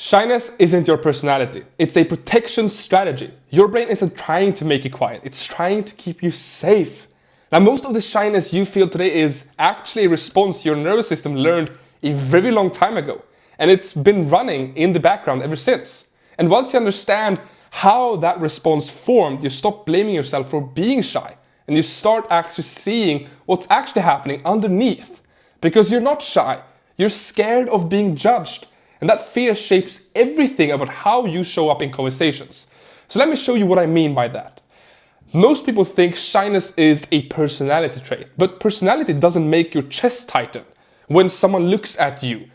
Shyness isn't your personality. It's a protection strategy. Your brain isn't trying to make you quiet. It's trying to keep you safe. Now, most of the shyness you feel today is actually a response your nervous system learned a very long time ago. And it's been running in the background ever since. And once you understand how that response formed, you stop blaming yourself for being shy. And you start actually seeing what's actually happening underneath. Because you're not shy. You're scared of being judged. And that fear shapes everything about how you show up in conversations. So let me show you what I mean by that. Most people think shyness is a personality trait, but personality doesn't make your chest tighten when someone looks at you.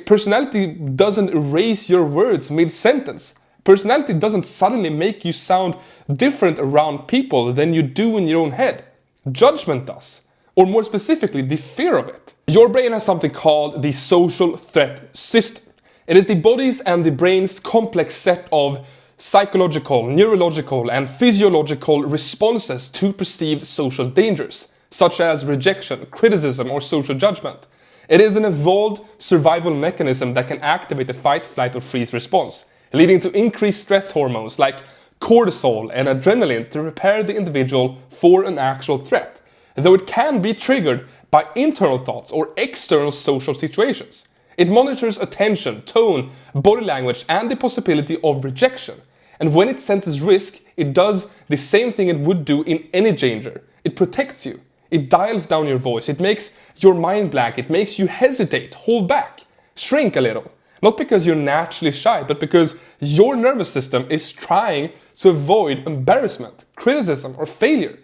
Personality doesn't erase your words mid-sentence. Personality doesn't suddenly make you sound different around people than you do in your own head. Judgment does, or more specifically, the fear of it. Your brain has something called the social threat system. It is the body's and the brain's complex set of psychological, neurological, and physiological responses to perceived social dangers, such as rejection, criticism, or social judgment. It is an evolved survival mechanism that can activate the fight, flight, or freeze response, leading to increased stress hormones like cortisol and adrenaline to prepare the individual for an actual threat, though it can be triggered by internal thoughts or external social situations. It monitors attention, tone, body language, and the possibility of rejection. And when it senses risk, it does the same thing it would do in any danger. It protects you. It dials down your voice. It makes your mind blank. It makes you hesitate, hold back, shrink a little. Not because you're naturally shy, but because your nervous system is trying to avoid embarrassment, criticism, or failure.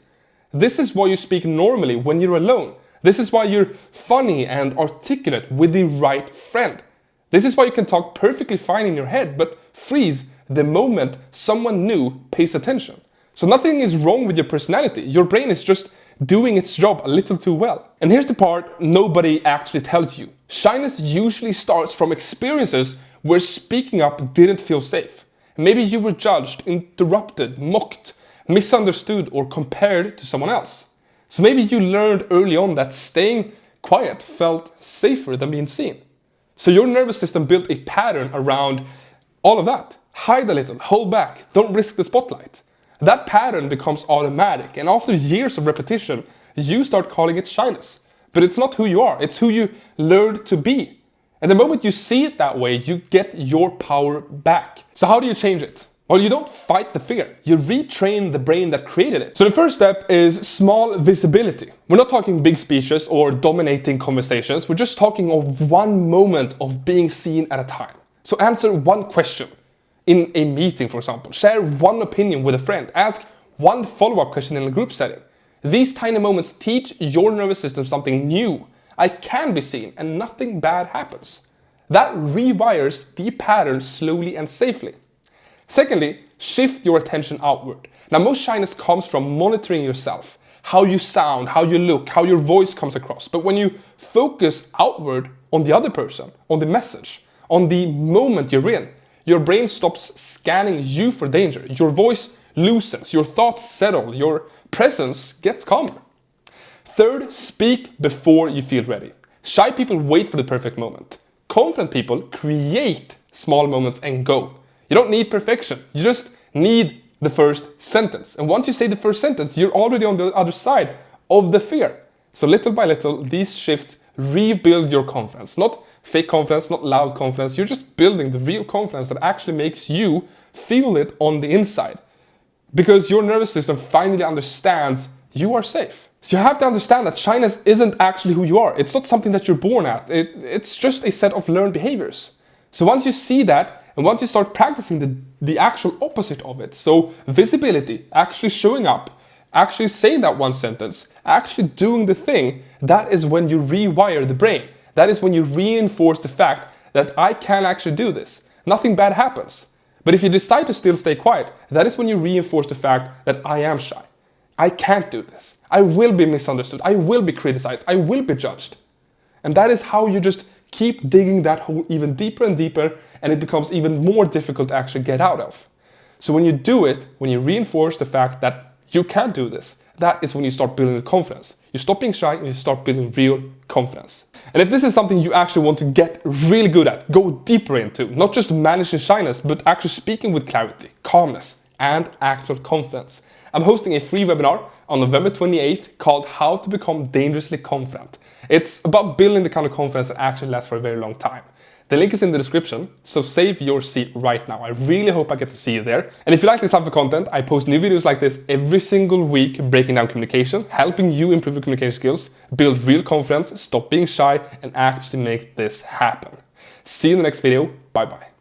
This is why you speak normally when you're alone. This is why you're funny and articulate with the right friend. This is why you can talk perfectly fine in your head, but freeze the moment someone new pays attention. So nothing is wrong with your personality. Your brain is just doing its job a little too well. And here's the part nobody actually tells you. Shyness usually starts from experiences where speaking up didn't feel safe. Maybe you were judged, interrupted, mocked, misunderstood, or compared to someone else. So maybe you learned early on that staying quiet felt safer than being seen. So your nervous system built a pattern around all of that. Hide a little, hold back, don't risk the spotlight. That pattern becomes automatic, and after years of repetition, you start calling it shyness. But it's not who you are, it's who you learned to be. And the moment you see it that way, you get your power back. So how do you change it? Well, you don't fight the fear, you retrain the brain that created it. So the first step is small visibility. We're not talking big speeches or dominating conversations, we're just talking of one moment of being seen at a time. So answer one question in a meeting, for example. Share one opinion with a friend. Ask one follow-up question in a group setting. These tiny moments teach your nervous system something new. I can be seen and nothing bad happens. That rewires the pattern slowly and safely. Secondly, shift your attention outward. Now, most shyness comes from monitoring yourself, how you sound, how you look, how your voice comes across. But when you focus outward on the other person, on the message, on the moment you're in, your brain stops scanning you for danger. Your voice loosens, your thoughts settle, your presence gets calmer. Third, speak before you feel ready. Shy people wait for the perfect moment. Confident people create small moments and go. You don't need perfection, you just need the first sentence. And once you say the first sentence, you're already on the other side of the fear. So little by little, these shifts rebuild your confidence. Not fake confidence, not loud confidence. You're just building the real confidence that actually makes you feel it on the inside. Because your nervous system finally understands you are safe. So you have to understand that shyness isn't actually who you are. It's not something that you're born at. It's just a set of learned behaviors. So once you see that, and once you start practicing the actual opposite of it, so visibility, actually showing up, actually saying that one sentence, actually doing the thing, that is when you rewire the brain. That is when you reinforce the fact that I can actually do this. Nothing bad happens. But if you decide to still stay quiet, that is when you reinforce the fact that I am shy. I can't do this. I will be misunderstood. I will be criticized. I will be judged. And that is how you just keep digging that hole even deeper and deeper, and it becomes even more difficult to actually get out of. So when you do it, when you reinforce the fact that you can do this, that is when you start building the confidence. You stop being shy and you start building real confidence. And if this is something you actually want to get really good at, go deeper into, not just managing shyness, but actually speaking with clarity, calmness, and actual confidence, I'm hosting a free webinar on November 28th called How to Become Dangerously Confident. It's about building the kind of confidence that actually lasts for a very long time. The link is in the description, so save your seat right now. I really hope I get to see you there. And if you like this type of content, I post new videos like this every single week, breaking down communication, helping you improve your communication skills, build real confidence, stop being shy, and actually make this happen. See you in the next video. Bye bye.